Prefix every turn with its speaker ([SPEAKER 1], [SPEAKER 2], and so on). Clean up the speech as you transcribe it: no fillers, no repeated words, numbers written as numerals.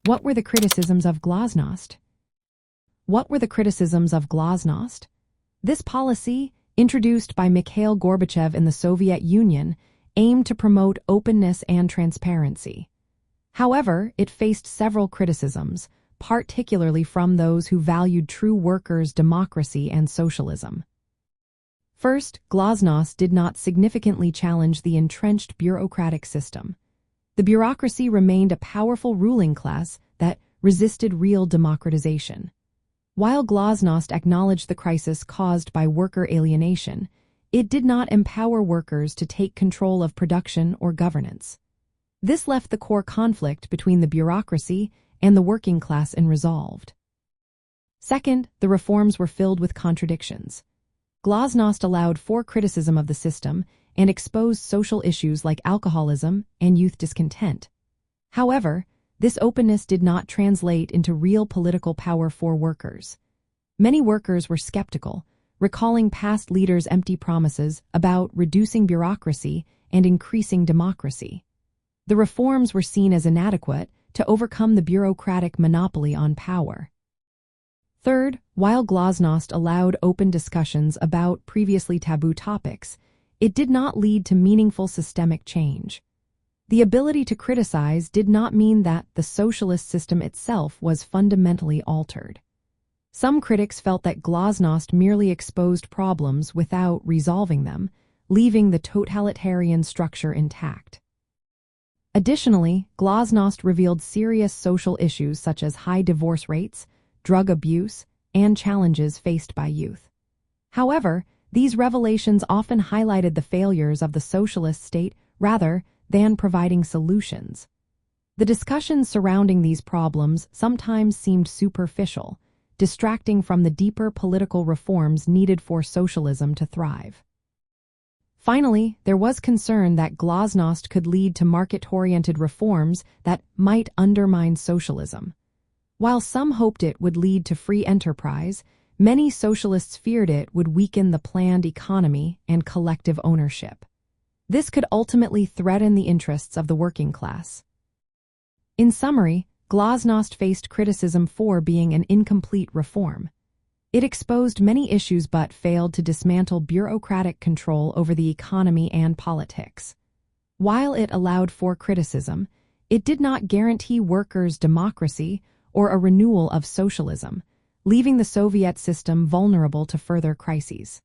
[SPEAKER 1] What were the criticisms of Glasnost? What were the criticisms of Glasnost? This policy, introduced by Mikhail Gorbachev in the Soviet Union, aimed to promote openness and transparency. However, it faced several criticisms, particularly from those who valued true workers' democracy and socialism. First, Glasnost did not significantly challenge the entrenched bureaucratic system. The bureaucracy remained a powerful ruling class that resisted real democratization. While Glasnost acknowledged the crisis caused by worker alienation, it did not empower workers to take control of production or governance. This left the core conflict between the bureaucracy and the working class unresolved. Second, the reforms were filled with contradictions. Glasnost allowed for criticism of the system and exposed social issues like alcoholism and youth discontent. However, this openness did not translate into real political power for workers. Many workers were skeptical, recalling past leaders' empty promises about reducing bureaucracy and increasing democracy. The reforms were seen as inadequate to overcome the bureaucratic monopoly on power. Third, while Glasnost allowed open discussions about previously taboo topics, it did not lead to meaningful systemic change. The ability to criticize did not mean that the socialist system itself was fundamentally altered. Some critics felt that Glasnost merely exposed problems without resolving them, leaving the totalitarian structure intact. Additionally, Glasnost revealed serious social issues such as high divorce rates, drug abuse, and challenges faced by youth. However, these revelations often highlighted the failures of the socialist state rather than providing solutions. The discussions surrounding these problems sometimes seemed superficial, distracting from the deeper political reforms needed for socialism to thrive. Finally, there was concern that Glasnost could lead to market-oriented reforms that might undermine socialism. While some hoped it would lead to free enterprise, many socialists feared it would weaken the planned economy and collective ownership. This could ultimately threaten the interests of the working class. In summary, Glasnost faced criticism for being an incomplete reform. It exposed many issues but failed to dismantle bureaucratic control over the economy and politics. While it allowed for criticism, it did not guarantee workers' democracy or a renewal of socialism, leaving the Soviet system vulnerable to further crises.